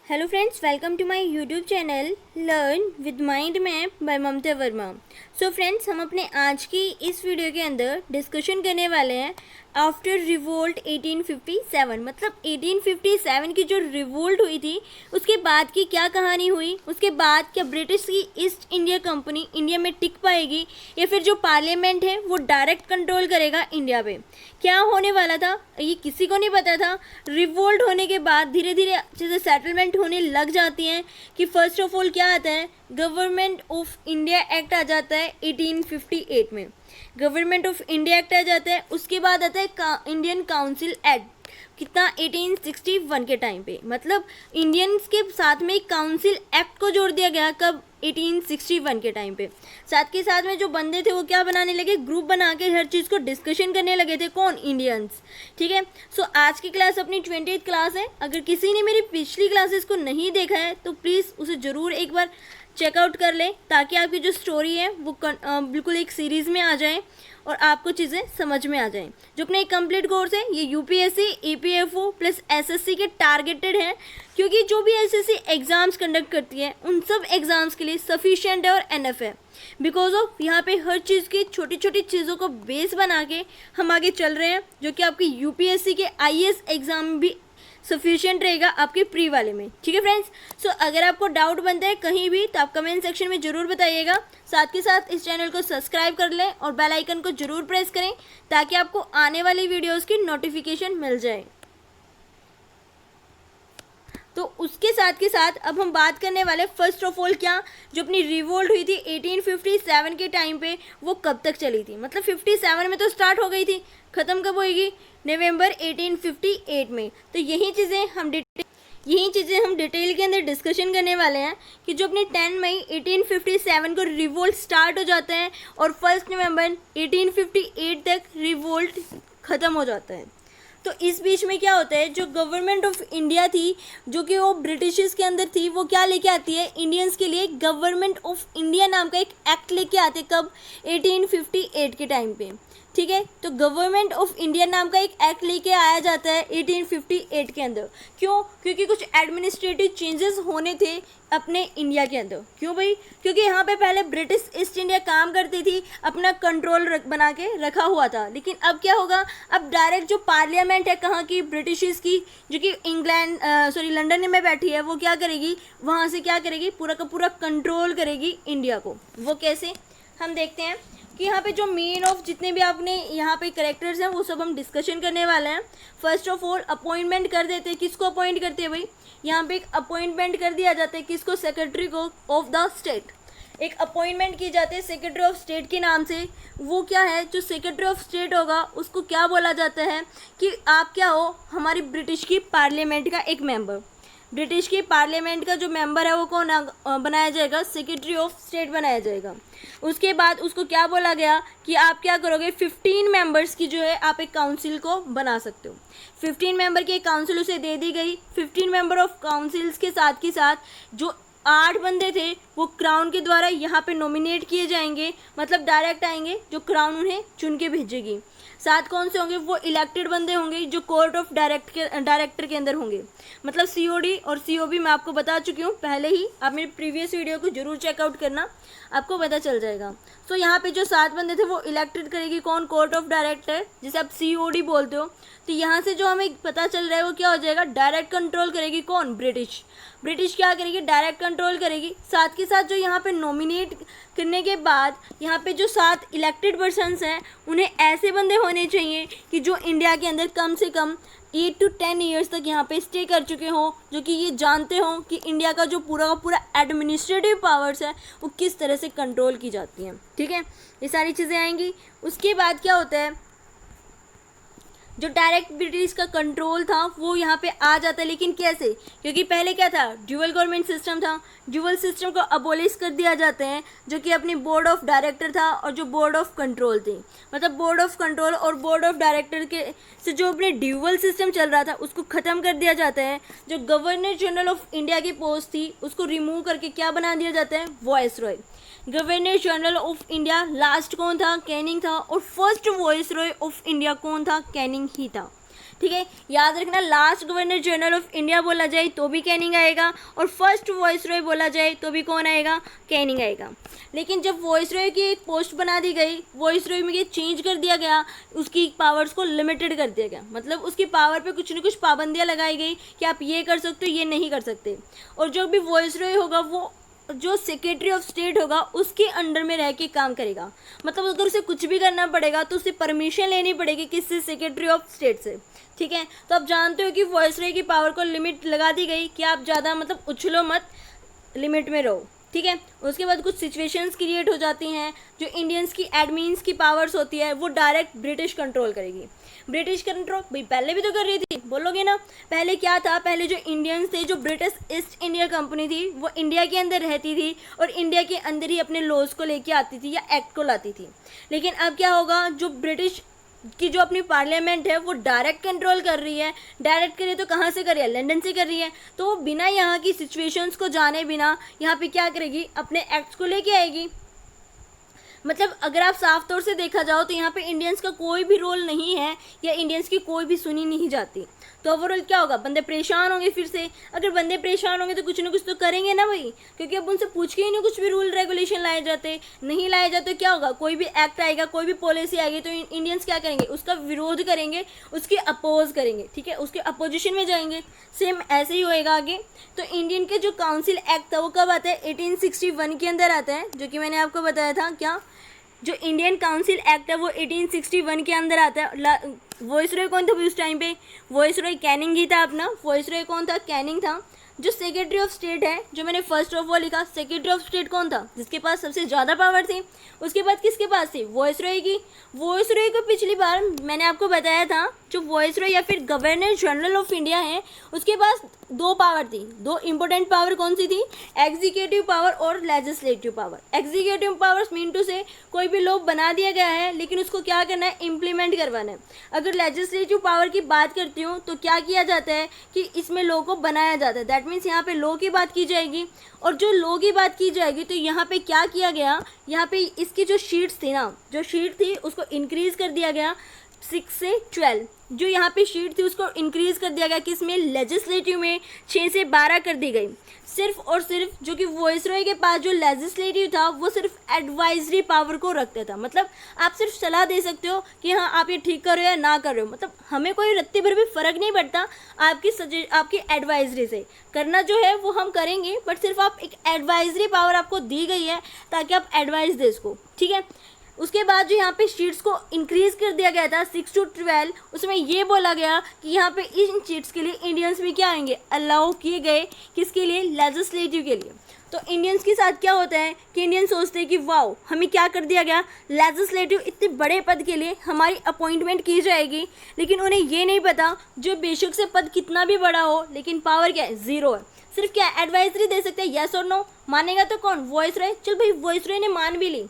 Hello friends, welcome to my YouTube channel learn with mind map by Mamta Verma. So friends, हम अपने आज की इस वीडियो के अंदर डिस्कशन करने वाले हैं आफ्टर रिवोल्ट 1857। मतलब 1857 की जो रिवोल्ट हुई थी उसके बाद की क्या कहानी हुई, उसके बाद क्या ब्रिटिश की ईस्ट इंडिया कंपनी इंडिया में टिक पाएगी या फिर जो पार्लियामेंट है वो डायरेक्ट कंट्रोल करेगा इंडिया पे। क्या होने वाला था ये किसी को नहीं पता था। रिवोल्ट होने के बाद धीरे धीरे चीज़ें सेटलमेंट होने लग जाती हैं कि फर्स्ट ऑफ ऑल क्या आता है, गवर्नमेंट ऑफ इंडिया एक्ट आ जाता है 1858 में। गवर्नमेंट ऑफ इंडिया एक्ट आ जाता है, उसके बाद आता है इंडियन काउंसिल एक्ट। कितना, 1861 के टाइम पे। मतलब इंडियंस के साथ में एक काउंसिल एक्ट को जोड़ दिया गया, कब, 1861 के टाइम पे। साथ के साथ में जो बंदे थे वो क्या बनाने लगे, ग्रुप बना के हर चीज़ को डिस्कशन करने लगे थे। कौन, इंडियंस। ठीक है। सो आज की क्लास अपनी 20th क्लास है। अगर किसी ने मेरी पिछली क्लासेस को नहीं देखा है तो प्लीज़ उसे ज़रूर एक बार चेकआउट कर लें, ताकि आपकी जो स्टोरी है वो बिल्कुल एक सीरीज़ में आ जाए और आपको चीज़ें समझ में आ जाएं। जो अपना एक कंप्लीट कोर्स है ये यूपीएससी, ईपीएफओ प्लस एसएससी के टारगेटेड है, क्योंकि जो भी एसएससी एग्ज़ाम्स कंडक्ट करती है उन सब एग्ज़ाम्स के लिए सफिशिएंट है और एनएफ है। बिकॉज ऑफ यहाँ पे हर चीज़ की छोटी छोटी चीज़ों को बेस बना के हम आगे चल रहे हैं, जो कि आपकी यूपीएससी के आईएएस एग्ज़ाम में भी सफिशिएंट रहेगा आपके प्री वाले में। ठीक है फ्रेंड्स। सो अगर आपको डाउट बनता है कहीं भी तो आप कमेंट सेक्शन में ज़रूर बताइएगा। साथ के साथ इस चैनल को सब्सक्राइब कर लें और बेल आइकन को ज़रूर प्रेस करें, ताकि आपको आने वाली वीडियोस की नोटिफिकेशन मिल जाए। तो उसके साथ के साथ अब हम बात करने वाले फर्स्ट ऑफ ऑल क्या, जो अपनी रिवोल्ट हुई थी 1857 के टाइम पे वो कब तक चली थी। मतलब 57 में तो स्टार्ट हो गई थी, ख़त्म कब होएगी, नवंबर 1858 में। तो यही चीज़ें हम डिटेल के अंदर डिस्कशन करने वाले हैं कि जो अपनी 10 मई 1857 को रिवोल्ट स्टार्ट हो जाता है और 1 नवंबर 1858 तक रिवोल्ट ख़त्म हो जाता है। तो इस बीच में क्या होता है, जो गवर्नमेंट ऑफ इंडिया थी, जो कि वो ब्रिटिशर्स के अंदर थी, वो क्या लेके आती है, इंडियंस के लिए गवर्नमेंट ऑफ इंडिया नाम का एक एक्ट लेके आते हैं। कब, 1858 के टाइम पे। ठीक है। तो गवर्नमेंट ऑफ इंडिया नाम का एक एक्ट लेके आया जाता है 1858 के अंदर। क्यों? क्योंकि कुछ एडमिनिस्ट्रेटिव चेंजेस होने थे अपने इंडिया के अंदर। क्यों भाई? क्योंकि यहाँ पे पहले ब्रिटिश ईस्ट इंडिया काम करती थी, अपना कंट्रोल बना के रखा हुआ था। लेकिन अब क्या होगा, अब डायरेक्ट जो पार्लियामेंट है कहाँ की, ब्रिटिशर्स की, जो कि लंदन में बैठी है, वो क्या करेगी, वहाँ से क्या करेगी, पूरा का पूरा कंट्रोल करेगी इंडिया को। वो कैसे, हम देखते हैं कि यहाँ पे जो मेन ऑफ जितने भी आपने यहाँ पे करेक्टर्स हैं वो सब हम डिस्कशन करने वाले हैं। फर्स्ट ऑफ ऑल अपॉइंटमेंट कर देते हैं। किसको अपॉइंट करते हैं भाई, यहाँ पे एक अपॉइंटमेंट कर दिया जाता है, किसको, सेक्रेटरी को ऑफ द स्टेट। एक अपॉइंटमेंट की जाती है सेक्रेटरी ऑफ स्टेट के नाम से। वो क्या है, जो सेक्रेटरी ऑफ स्टेट होगा उसको क्या बोला जाता है कि आप क्या हो, हमारी ब्रिटिश की पार्लियामेंट का एक मेंबर। ब्रिटिश की पार्लियामेंट का जो मेंबर है वो कौन बनाया जाएगा, सेक्रेटरी ऑफ स्टेट बनाया जाएगा। उसके बाद उसको क्या बोला गया कि आप क्या करोगे, 15 मेंबर्स की जो है आप एक काउंसिल को बना सकते हो। 15 मेंबर की एक काउंसिल उसे दे दी गई। 15 मेंबर ऑफ काउंसिल्स के साथ के साथ जो 8 बंदे थे वो क्राउन के द्वारा यहाँ पे नॉमिनेट किए जाएंगे। मतलब डायरेक्ट आएंगे, जो क्राउन उन्हें चुन के भेजेगी। 7 कौन से होंगे, वो इलेक्टेड बंदे होंगे जो कोर्ट ऑफ डायरेक्टर के अंदर होंगे। मतलब सीओडी और सीओबी मैं आपको बता चुकी हूँ पहले ही, आप मेरी प्रीवियस वीडियो को जरूर चेकआउट करना, आपको पता चल जाएगा। सो यहाँ पे जो 7 बंदे थे वो इलेक्टेड करेगी कौन, कोर्ट ऑफ डायरेक्टर, जिसे आप सीओडी बोलते हो। तो यहाँ से जो हमें पता चल रहा है वो क्या हो जाएगा, डायरेक्ट कंट्रोल करेगी कौन, ब्रिटिश। ब्रिटिश क्या करेगी, डायरेक्ट कंट्रोल करेगी। साथ के साथ जो यहाँ पे नॉमिनेट करने के बाद यहाँ पे जो 7 इलेक्टेड पर्सन्स हैं उन्हें ऐसे बंदे होने चाहिए कि जो इंडिया के अंदर कम से कम 8 to 10 ईयर्स तक यहाँ पे स्टे कर चुके हों, जो कि ये जानते हों कि इंडिया का जो पूरा का पूरा एडमिनिस्ट्रेटिव पावर्स है वो किस तरह से कंट्रोल की जाती हैं। ठीक है, ये सारी चीज़ें आएंगी। उसके बाद क्या होता है, जो डायरेक्ट ब्रिटिश का कंट्रोल था वो यहाँ पे आ जाता है। लेकिन कैसे, क्योंकि पहले क्या था, ड्यूअल गवर्नमेंट सिस्टम था। ड्यूअल सिस्टम को अबोलिश कर दिया जाते हैं, जो कि अपनी बोर्ड ऑफ डायरेक्टर था और जो बोर्ड ऑफ कंट्रोल थी। मतलब बोर्ड ऑफ कंट्रोल और बोर्ड ऑफ डायरेक्टर के से जो अपने ड्यूअल सिस्टम चल रहा था उसको ख़त्म कर दिया जाता है। जो गवर्नर जनरल ऑफ इंडिया की पोस्ट थी उसको रिमूव करके क्या बना दिया जाता है, viceroy. Governor general of India last कौन था, कैनिंग था, और फर्स्ट वॉइसरॉय ऑफ इंडिया कौन था, कैनिंग ही था। ठीक है, याद रखना last governor general of India बोला जाए तो भी कैनिंग आएगा, और फर्स्ट वॉइसरॉय बोला जाए तो भी कौन आएगा, कैनिंग आएगा। लेकिन जब वॉइसरॉय की एक पोस्ट बना दी गई, वॉइसरॉय में ये चेंज कर दिया गया, उसकी पावर्स को लिमिटेड कर दिया गया, मतलब उसकी पावर पे कुछ न कुछ पाबंदियाँ लगाई गई कि आप ये कर सकते हो, ये नहीं कर सकते। और जो भी वॉइसरॉय होगा वो जो सेक्रेटरी ऑफ स्टेट होगा उसके अंडर में रह के काम करेगा, मतलब अगर उसे कुछ भी करना पड़ेगा तो उसे परमिशन लेनी पड़ेगी किससे, सेक्रेटरी ऑफ स्टेट से। ठीक है, तो आप जानते हो कि वॉइसरॉय की पावर को लिमिट लगा दी गई कि आप ज़्यादा मतलब उछलो मत, लिमिट में रहो। ठीक है, उसके बाद कुछ सिचुएशंस क्रिएट हो जाती हैं, जो इंडियंस की एडमिन्स की पावर्स होती है वो डायरेक्ट ब्रिटिश कंट्रोल करेगी। ब्रिटिश कंट्रोल भाई पहले भी तो कर रही थी, बोलोगे ना। पहले क्या था, पहले जो इंडियंस थे, जो ब्रिटिश ईस्ट इंडिया कंपनी थी वो इंडिया के अंदर रहती थी और इंडिया के अंदर ही अपने लॉज को लेके आती थी या एक्ट को लाती थी। लेकिन अब क्या होगा, जो ब्रिटिश की जो अपनी पार्लियामेंट है वो डायरेक्ट कंट्रोल कर रही है। डायरेक्ट कर रही है तो कहाँ से कर रही है, लंदन से कर रही है। तो वो बिना यहाँ की सिचुएशंस को जाने बिना यहाँ पे क्या करेगी, अपने एक्ट्स को लेके आएगी। मतलब अगर आप साफ तौर से देखा जाओ तो यहाँ पे इंडियंस का कोई भी रोल नहीं है या इंडियंस की कोई भी सुनी नहीं जाती। तो ओवरऑल क्या होगा, बंदे परेशान होंगे। फिर से अगर बंदे परेशान होंगे तो कुछ ना कुछ तो करेंगे ना भाई, क्योंकि अब उनसे पूछ के ही नहीं कुछ भी रूल रेगुलेशन लाए जाते, नहीं लाए जाते। क्या होगा, कोई भी एक्ट आएगा, कोई भी पॉलिसी आएगी तो इंडियंस क्या करेंगे, उसका विरोध करेंगे, उसकी अपोज करेंगे। ठीक है, उसके अपोजिशन में जाएंगे। सेम ऐसे ही होएगा आगे। तो इंडियन के जो काउंसिल एक्ट था वो कब आता है, 1861 के अंदर आता है, जो कि मैंने आपको बताया था। क्या जो इंडियन काउंसिल एक्ट है वो 1861 के अंदर आता है। वॉइसरॉय कौन था उस टाइम पे, वॉइसरॉय कैनिंग ही था अपना। वॉइसरॉय कौन था, कैनिंग था। जो सेक्रेटरी ऑफ स्टेट है, जो मैंने फर्स्ट ऑफ ऑल लिखा, सेक्रेटरी ऑफ स्टेट कौन था, जिसके पास सबसे ज़्यादा पावर थी। उसके बाद किसके पास थी, वॉइसरॉय की। वॉइसरॉय को पिछली बार मैंने आपको बताया था, जो वॉइसरॉय या फिर गवर्नर जनरल ऑफ इंडिया है उसके पास दो पावर थी। दो इंपॉर्टेंट पावर कौन सी थी, एग्जीक्यूटिव पावर और legislative power. Executive powers mean to say कोई भी लॉ बना दिया गया है लेकिन उसको क्या करना है, इम्प्लीमेंट करवाना है। अगर लेजिस्लेटिव पावर की बात करती हूँ तो क्या किया जाता है कि इसमें लॉ को बनाया जाता है। दैट मीन्स यहाँ पे लॉ की बात की जाएगी, और जो लॉ की बात की जाएगी तो यहाँ पे क्या किया गया, यहाँ पे इसकी जो शीट्स थी ना, जो शीट थी उसको इंक्रीज कर दिया गया 6 से 12। जो यहाँ पे शीट थी उसको इंक्रीज कर दिया गया, किसमें, लेजिस्लेटिव में 6 से 12 कर दी गई। सिर्फ और सिर्फ जो कि वॉइसरॉय के पास जो लेजिस्लेटिव था वो सिर्फ एडवाइजरी पावर को रखता था। मतलब आप सिर्फ सलाह दे सकते हो कि हाँ आप ये ठीक कर रहे हो या ना कर रहे हो, मतलब हमें कोई रत्ती भर भी फ़र्क नहीं पड़ता। आपकी एडवाइजरी से करना जो है वो हम करेंगे, बट सिर्फ आप एक एडवाइजरी पावर आपको दी गई है ताकि आप एडवाइस दे इसको। ठीक है, उसके बाद जो यहाँ पे शीट्स को इंक्रीज कर दिया गया था 6 to 12, उसमें ये बोला गया कि यहाँ पे इन शीट्स के लिए इंडियंस भी क्या आएंगे, अलाउ किए गए, किसके लिए, लेजिस्लेटिव के लिए। तो इंडियंस के साथ क्या होता है कि इंडियन सोचते हैं कि वाओ हमें क्या कर दिया गया, लेजिस्लेटिव इतने बड़े पद के लिए हमारी अपॉइंटमेंट की जाएगी। लेकिन उन्हें ये नहीं पता जो बेशक से पद कितना भी बड़ा हो लेकिन पावर क्या है, ज़ीरो है। सिर्फ क्या एडवाइजरी दे सकते हैं, यस और नो। मानेगा तो कौन, वॉइसरॉय। चल भाई वॉइसरॉय ने मान भी ली,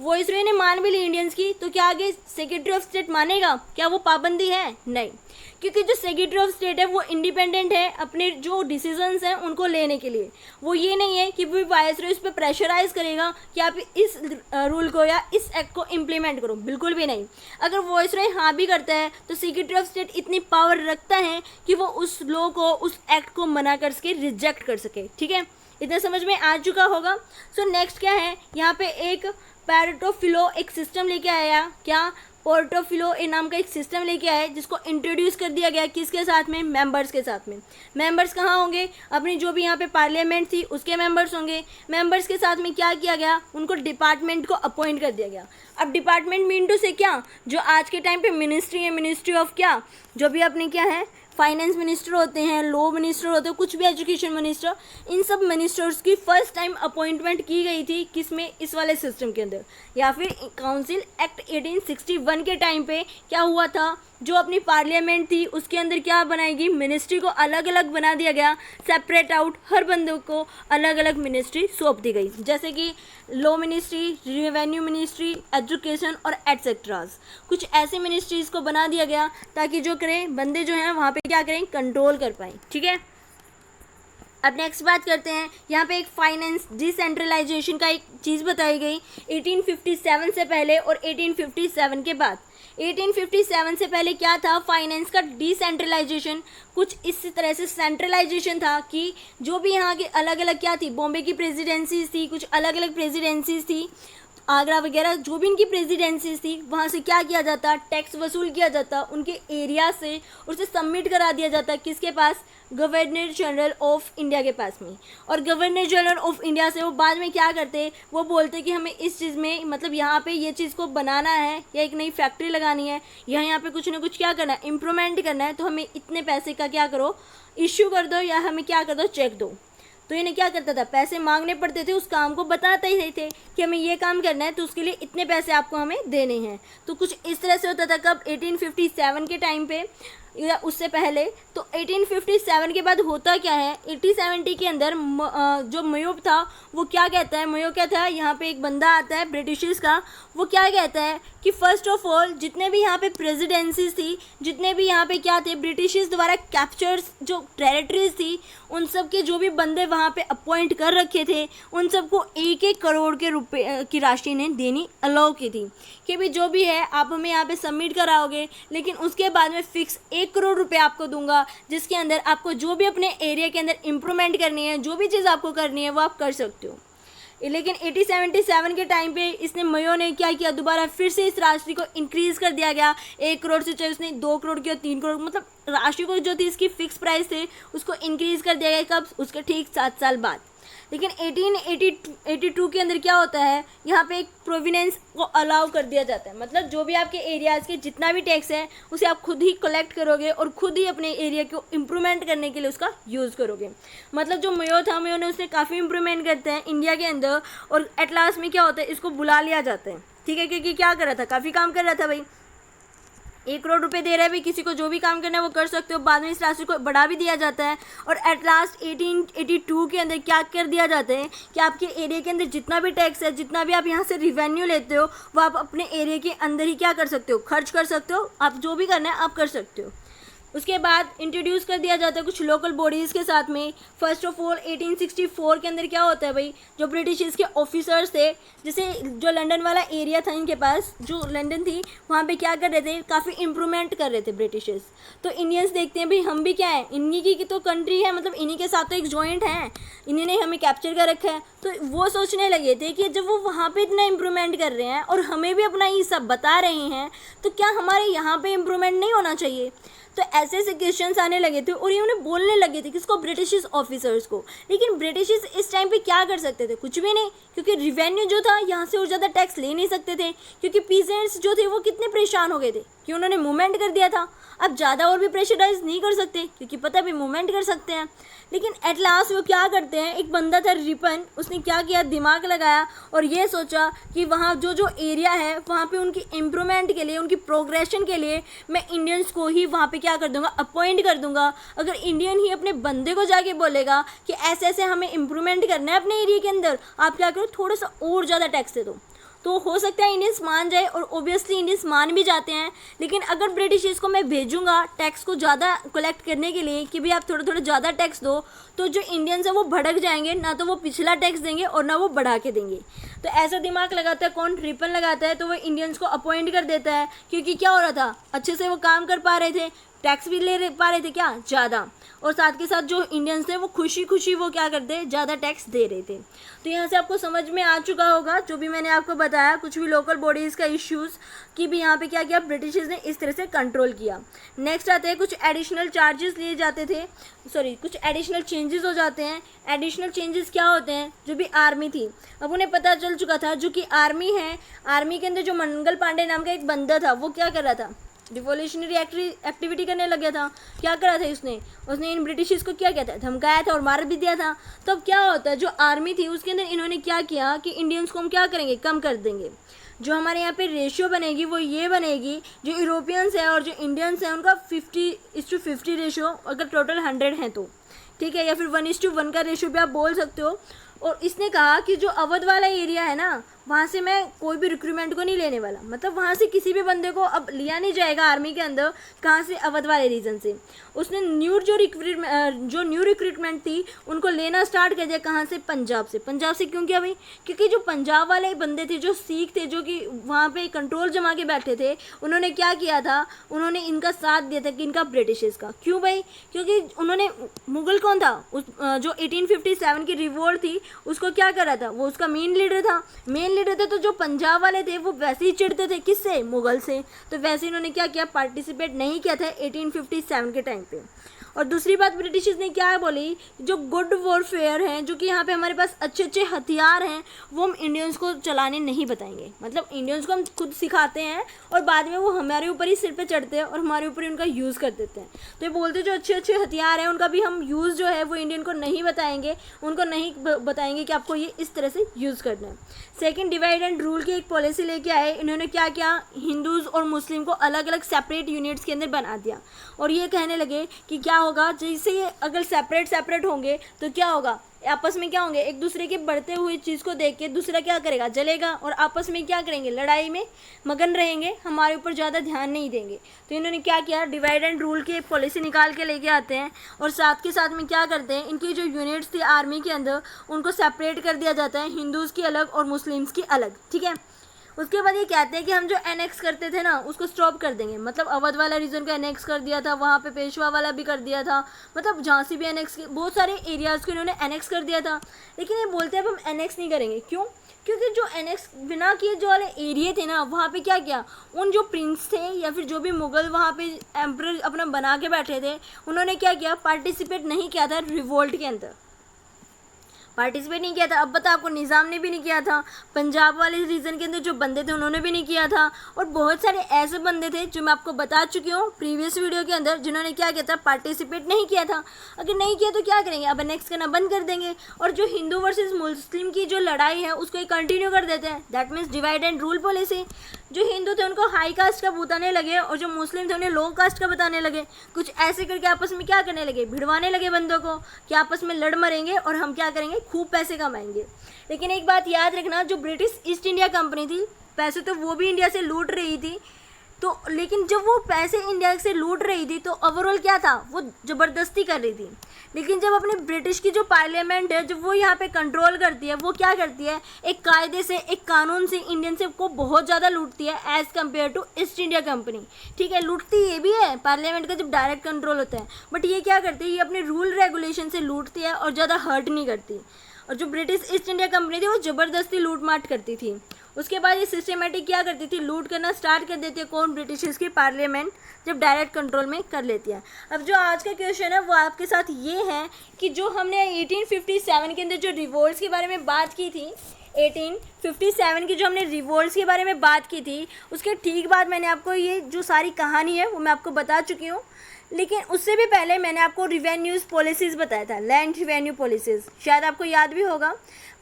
वॉइसरॉय ने मान भी ली इंडियंस की, तो क्या आगे सेक्रेटरी ऑफ स्टेट मानेगा, क्या वो पाबंदी है, नहीं। क्योंकि जो सेक्रेटरी ऑफ स्टेट है वो इंडिपेंडेंट है अपने जो डिसीजंस हैं उनको लेने के लिए। वो ये नहीं है कि वो वायसरॉय उस पर प्रेशराइज करेगा कि आप इस रूल को या इस एक्ट को इम्प्लीमेंट करो, बिल्कुल भी नहीं। अगर वायसरॉय हाँ भी करता है तो सेक्रेटरी ऑफ स्टेट इतनी पावर रखता है कि वो उस लॉ को, उस एक्ट को मना कर सके, रिजेक्ट कर सके। ठीक है, इतना समझ में आ चुका होगा। सो नेक्स्ट क्या है, यहाँ पे एक पैरेटोफिलो एक सिस्टम लेके आया, क्या, पोर्टोफिलो ए नाम का एक सिस्टम लेके आए जिसको इंट्रोड्यूस कर दिया गया, किसके साथ में, मेंबर्स के साथ में। मेंबर्स कहाँ होंगे, अपनी जो भी यहाँ पे पार्लियामेंट थी उसके मेंबर्स होंगे। मेंबर्स के साथ में क्या किया गया, उनको डिपार्टमेंट को अपॉइंट कर दिया गया। अब डिपार्टमेंट मीन टू से क्या, जो आज के टाइम पे मिनिस्ट्री है, मिनिस्ट्री ऑफ क्या, जो भी अपने क्या है, फाइनेंस मिनिस्टर होते हैं, लॉ मिनिस्टर होते हैं, कुछ भी एजुकेशन मिनिस्टर, इन सब मिनिस्टर्स की फर्स्ट टाइम अपॉइंटमेंट की गई थी किसमें, इस वाले सिस्टम के अंदर। या फिर काउंसिल एक्ट 1861 के टाइम पे क्या हुआ था, जो अपनी पार्लियामेंट थी उसके अंदर क्या बनाएगी, मिनिस्ट्री को अलग अलग बना दिया गया, सेपरेट आउट, हर बंदे को अलग अलग मिनिस्ट्री सौंप दी गई, जैसे कि law ministry, revenue ministry, education और एटसेट्रास। कुछ ऐसे मिनिस्ट्रीज़ को बना दिया गया ताकि जो करें बंदे जो हैं वहाँ पे क्या करें, कंट्रोल कर पाएँ। ठीक है, अब नेक्स्ट बात करते हैं, यहाँ पे एक फाइनेंस डिसेंट्रलाइजेशन का एक चीज़ बताई गई 1857 से पहले और 1857 के बाद। 1857 से पहले क्या था, फाइनेंस का डिसेंट्रलाइजेशन कुछ इस तरह से सेंट्रलाइजेशन था कि जो भी यहाँ के अलग अलग क्या थी, बॉम्बे की प्रेसिडेंसीज थी, कुछ अलग अलग प्रेसिडेंसीज थी, आगरा वगैरह जो भी इनकी प्रेसिडेंसीज थी, वहाँ से क्या किया जाता, टैक्स वसूल किया जाता उनके एरिया से और उसे सबमिट करा दिया जाता किसके पास, गवर्नर जनरल ऑफ इंडिया के पास में। और गवर्नर जनरल ऑफ इंडिया से वो बाद में क्या करते, वो बोलते कि हमें इस चीज़ में मतलब यहाँ पे ये चीज़ को बनाना है या एक नई फैक्ट्री लगानी है या यहाँ पे कुछ ना कुछ क्या करना है, इम्प्रूवमेंट करना है, तो हमें इतने पैसे का क्या करो, इश्यू कर दो या हमें क्या कर दो, चेक दो। तो इन्हें क्या करता था, पैसे मांगने पड़ते थे, उस काम को बताते ही नहीं थे कि हमें ये काम करना है तो उसके लिए इतने पैसे आपको हमें देने हैं। तो कुछ इस तरह से होता था कब, 1857 के टाइम पे या उससे पहले। तो 1857 के बाद होता क्या है, 1870 के अंदर जो मयो था वो क्या कहता है, मयो कहता है, यहाँ पे एक बंदा आता है ब्रिटिशर्स का, वो क्या कहता है कि फर्स्ट ऑफ ऑल जितने भी यहाँ पे प्रेसिडेंसीज थी, जितने भी यहाँ पे क्या थे ब्रिटिशर्स द्वारा कैप्चर्स जो टेरिटरीज थी, उन सब के जो भी बंदे वहाँ पे अपॉइंट कर रखे थे उन सबको 1-1 करोड़ के रुपए की राशि ने देनी अलाउ की थी कि भाई जो भी है आप हमें यहाँ पे सबमिट कराओगे, लेकिन उसके बाद में फिक्स 1 करोड़ रुपए आपको दूंगा, जिसके अंदर आपको जो भी अपने एरिया के अंदर इम्प्रूवमेंट करनी है, जो भी चीज़ आपको करनी है वो आप कर सकते हो। लेकिन 1877 के टाइम पे इसने मयो ने क्या किया, दोबारा फिर से इस राशि को इंक्रीज़ कर दिया गया 1 करोड़ से, चाहे उसने 2 करोड़ की और 3 करोड़, मतलब राशि को जो थी इसकी फिक्स प्राइस थे उसको इंक्रीज़ कर दिया गया। कब, उसके ठीक 7 साल बाद। लेकिन 1882 के अंदर क्या होता है, यहाँ पे एक प्रोविनेंस को अलाउ कर दिया जाता है, मतलब जो भी आपके एरियाज़ के जितना भी टैक्स है उसे आप खुद ही कलेक्ट करोगे और खुद ही अपने एरिया को इम्प्रूवमेंट करने के लिए उसका यूज़ करोगे। मतलब जो मयो था, मयो ने उसने काफ़ी इम्प्रूवमेंट करते हैं इंडिया के अंदर, और एट लास्ट में क्या होता है, इसको बुला लिया जाता है, ठीक है, क्योंकि क्या कर रहा था, काफ़ी काम कर रहा था भाई, 1 करोड़ रुपए दे रहा है भाई, किसी को जो भी काम करना है वो कर सकते हो। बाद में इस राशि को बढ़ा भी दिया जाता है और एट लास्ट 1882 के अंदर क्या कर दिया जाता है कि आपके एरिया के अंदर जितना भी टैक्स है, जितना भी आप यहाँ से रिवेन्यू लेते हो, वो आप अपने एरिया के अंदर ही क्या कर सकते हो, खर्च कर सकते हो, आप जो भी करना है आप कर सकते हो। उसके बाद इंट्रोड्यूस कर दिया जाता है कुछ लोकल बॉडीज़ के साथ में। फर्स्ट ऑफ ऑल 1864 के अंदर क्या होता है भाई, जो ब्रिटिश के ऑफिसर्स थे, जैसे जो लंदन वाला एरिया था इनके पास, जो लंदन थी वहाँ पे क्या कर रहे थे, काफ़ी इम्प्रूवमेंट कर रहे थे ब्रिटिशर्स। तो इंडियंस देखते हैं भाई हम भी क्या है, इन्हीं की तो कंट्री है, मतलब इन्हीं के साथ तो एक जॉइंट है, इन्हीं ने हमें कैप्चर कर रखा है। तो वो सोचने लगे थे कि जब वो वहाँ पे इतना इम्प्रूवमेंट कर रहे हैं और हमें भी अपना ये सब बता रहे हैं, तो क्या हमारे यहाँ पे इम्प्रूवमेंट नहीं होना चाहिए। तो ऐसे ऐसे क्वेश्चंस आने लगे थे और ये उन्हें बोलने लगे थे किसको, ब्रिटिश ऑफिसर्स को। लेकिन ब्रिटिश इस टाइम पे क्या कर सकते थे, कुछ भी नहीं, क्योंकि रिवेन्यू जो था यहाँ से और ज़्यादा टैक्स ले नहीं सकते थे, क्योंकि पीजेंट्स जो थे वो कितने परेशान हो गए थे कि उन्होंने मूवमेंट कर दिया था। अब ज़्यादा और भी प्रेशराइज नहीं कर सकते क्योंकि पता भी मूवमेंट कर सकते हैं। लेकिन एट लास्ट वो क्या करते हैं, एक बंदा था रिपन, उसने क्या किया, दिमाग लगाया और ये सोचा कि वहाँ जो जो एरिया है वहाँ पे उनकी इम्प्रूवमेंट के लिए, उनकी प्रोग्रेशन के लिए मैं इंडियंस को ही वहाँ पे क्या कर दूंगा, अपॉइंट कर दूंगा। अगर इंडियन ही अपने बंदे को जाके बोलेगा कि ऐसे ऐसे हमें इम्प्रूवमेंट करना है अपने एरिया के अंदर, आप क्या करो थोड़ा सा और ज़्यादा टैक्स दे दो, तो हो सकता है इंडियंस मान जाए, और ओबियसली इंडियंस मान भी जाते हैं। लेकिन अगर ब्रिटिश को मैं भेजूंगा टैक्स को ज़्यादा कलेक्ट करने के लिए कि भाई आप थोड़ा थोड़ा ज़्यादा टैक्स दो, तो जो इंडियंस है वो भड़क जाएंगे, ना तो वो पिछला टैक्स देंगे और ना वो बढ़ा के देंगे। तो ऐसा दिमाग लगाता है कौन, रिपन लगाता है। तो वो इंडियंस को अपॉइंट कर देता है, क्योंकि क्या हो रहा था, अच्छे से वो काम कर पा रहे थे, टैक्स भी ले पा रहे थे क्या, ज़्यादा, और साथ के साथ जो इंडियंस थे वो खुशी खुशी वो क्या करते, ज़्यादा टैक्स दे रहे थे। तो यहाँ से आपको समझ में आ चुका होगा जो भी मैंने आपको बताया, कुछ भी लोकल बॉडीज़ का इश्यूज़ कि भी यहाँ पे क्या किया ब्रिटिशर्स ने, इस तरह से कंट्रोल किया। नेक्स्ट आते हैं कुछ एडिशनल चार्जेस लिए जाते थे, कुछ एडिशनल चेंजेस हो जाते हैं। एडिशनल चेंजेस क्या होते हैं, जो भी आर्मी थी, अब उन्हें पता चल चुका था जो कि आर्मी है, आर्मी के अंदर जो मंगल पांडे नाम का एक बंदा था वो क्या कर रहा था, रिवोल्यूशनरी एक्टिविटी करने लग गया था। क्या करा था उसने इन ब्रिटिश को क्या किया था, धमकाया था और मार भी दिया था। तो अब क्या होता है, जो आर्मी थी उसके अंदर इन्होंने क्या किया कि इंडियंस को हम क्या करेंगे, कम कर देंगे। जो हमारे यहाँ पे रेशियो बनेगी वो ये बनेगी, जो यूरोपियंस है और जो इंडियंस हैं उनका 50:50 रेशियो, अगर टोटल 100 हैं तो ठीक है, या फिर 1:1 का रेशियो भी आप बोल सकते हो। और इसने कहा कि जो अवध वाला एरिया है ना, वहाँ से मैं कोई भी रिक्रूटमेंट को नहीं लेने वाला, मतलब वहाँ से किसी भी बंदे को अब लिया नहीं जाएगा आर्मी के अंदर। कहाँ से? अवध वाले रीजन से। उसने जो न्यू रिक्रूटमेंट थी उनको लेना स्टार्ट कर दिया। कहाँ से? पंजाब से। पंजाब से क्यों किया भाई? क्योंकि जो पंजाब वाले बंदे थे, जो सिख थे, जो कि वहाँ पे कंट्रोल जमा के बैठे थे, उन्होंने क्या किया था? उन्होंने इनका साथ दिया था कि इनका ब्रिटिशर्स का। क्यों भाई? क्योंकि उन्होंने, मुगल कौन था? जो 1857 की रिवोल्ट थी उसको क्या करा था? वो उसका मेन लीडर था। तो जो पंजाब वाले थे वो वैसे ही चिढ़ते थे, किससे? मुगल से। तो वैसे इन्होंने क्या किया? पार्टिसिपेट नहीं किया था 1857 के टाइम पे। और दूसरी बात ब्रिटिशर्स ने क्या बोली, जो गुड वॉरफेयर हैं, जो कि यहाँ पे हमारे पास अच्छे अच्छे हथियार हैं, वो हम इंडियंस को चलाने नहीं बताएंगे। मतलब इंडियंस को हम खुद सिखाते हैं और बाद में वो हमारे ऊपर ही सिर पे चढ़ते हैं और हमारे ऊपर ही उनका यूज़ कर देते हैं। तो ये बोलते जो अच्छे अच्छे हथियार हैं उनका भी हम यूज़ जो है वो इंडियन को नहीं बताएंगे, उनको नहीं बताएंगे कि आपको ये इस तरह से यूज़ करना है। सेकेंड, डिवाइड एंड रूल की एक पॉलिसी लेके आए। इन्होंने क्या किया? हिंदूज़ और मुस्लिम को अलग अलग सेपरेट यूनिट्स के अंदर बना दिया और ये कहने लगे कि क्या होगा, जैसे ये अगर सेपरेट होंगे तो क्या होगा? आपस में क्या होंगे? एक दूसरे के बढ़ते हुए चीज़ को देख के दूसरा क्या करेगा? जलेगा और आपस में क्या करेंगे? लड़ाई में मगन रहेंगे, हमारे ऊपर ज़्यादा ध्यान नहीं देंगे। तो इन्होंने क्या किया? डिवाइड एंड रूल की एक पॉलिसी निकाल के लेके आते हैं और साथ के साथ में क्या करते हैं? इनकी जो यूनिट्स थी आर्मी के अंदर उनको सेपरेट कर दिया जाता है, हिंदूज़ की अलग और मुस्लिम्स की अलग। ठीक है। उसके बाद ये कहते हैं कि हम जो एनेक्स करते थे ना उसको स्टॉप कर देंगे। मतलब अवध वाला रीजन को एनेक्स कर दिया था, वहाँ पे पेशवा वाला भी कर दिया था, मतलब झांसी भी एनेक्स, बहुत सारे एरियाज़ को इन्होंने एनेक्स कर दिया था। लेकिन ये बोलते हैं अब हम एनेक्स नहीं करेंगे। क्यों? क्योंकि जो एनेक्स बिना किए जो वाले एरिया थे ना, वहाँ पे क्या किया? उन जो प्रिंस थे या फिर जो भी मुगल वहाँ पे एम्परर अपना बना के बैठे थे, उन्होंने क्या किया? पार्टिसिपेट नहीं किया था रिवोल्ट के अंदर, पार्टिसिपेट नहीं किया था। अब बता, आपको निज़ाम ने भी नहीं किया था, पंजाब वाले रीजन के अंदर जो बंदे थे उन्होंने भी नहीं किया था, और बहुत सारे ऐसे बंदे थे जो मैं आपको बता चुकी हूँ प्रीवियस वीडियो के अंदर, जिन्होंने क्या किया था? पार्टिसिपेट नहीं किया था। अगर नहीं किया तो क्या करेंगे? अब नेक्स्ट करना बंद कर देंगे और जो हिंदू वर्सेस मुस्लिम की जो लड़ाई है उसको कंटिन्यू कर देते हैं। That means divide and rule policy. जो हिंदू थे उनको हाई कास्ट का बताने लगे और जो मुस्लिम थे उन्हें लो कास्ट का बताने लगे। कुछ ऐसे करके आपस में क्या करने लगे? भिड़वाने लगे बंदों को कि आपस में लड़ मरेंगे और हम क्या करेंगे? खूब पैसे कमाएंगे। लेकिन एक बात याद रखना, जो ब्रिटिश ईस्ट इंडिया कंपनी थी, पैसे तो वो भी इंडिया से लूट रही थी, तो लेकिन जब वो पैसे इंडिया से लूट रही थी तो ओवरऑल क्या था? वो ज़बरदस्ती कर रही थी। लेकिन जब अपने ब्रिटिश की जो पार्लियामेंट है, जब वो यहाँ पे कंट्रोल करती है, वो क्या करती है? एक कायदे से, एक कानून से इंडियन से को बहुत ज़्यादा लूटती है as compare to East India Company. ठीक है, लूटती ये भी है, पार्लियामेंट का जब डायरेक्ट कंट्रोल होता है, बट ये क्या करती है? ये अपने रूल रेगुलेशन से लूटती है और ज़्यादा हर्ट नहीं करती। और जो ब्रिटिश ईस्ट इंडिया कंपनी थी वो ज़बरदस्ती लूट माट करती थी। उसके बाद ये सिस्टमेटिक क्या करती थी? लूट करना स्टार्ट कर देती है। कौन? ब्रिटिशर्स की पार्लियामेंट जब डायरेक्ट कंट्रोल में कर लेती है। अब जो आज का क्वेश्चन है वो आपके साथ ये है कि जो हमने 1857 के अंदर जो रिवोल्ट्स के बारे में बात की थी, 1857 की जो हमने रिवोल्ट्स के बारे में बात की थी, उसके ठीक बाद मैंने आपको ये जो सारी कहानी है वो मैं आपको बता चुकी हूँ। लेकिन उससे भी पहले मैंने आपको रिवेन्यूज़ पॉलिसीज़ बताया था, लैंड रिवेन्यू पॉलिसीज़, शायद आपको याद भी होगा।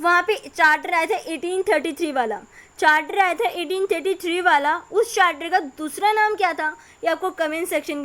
वहाँ पे चार्टर आया था 1833 वाला, चार्टर आया था 1833 वाला। उस चार्टर का दूसरा नाम क्या था ये आपको कमेंट सेक्शन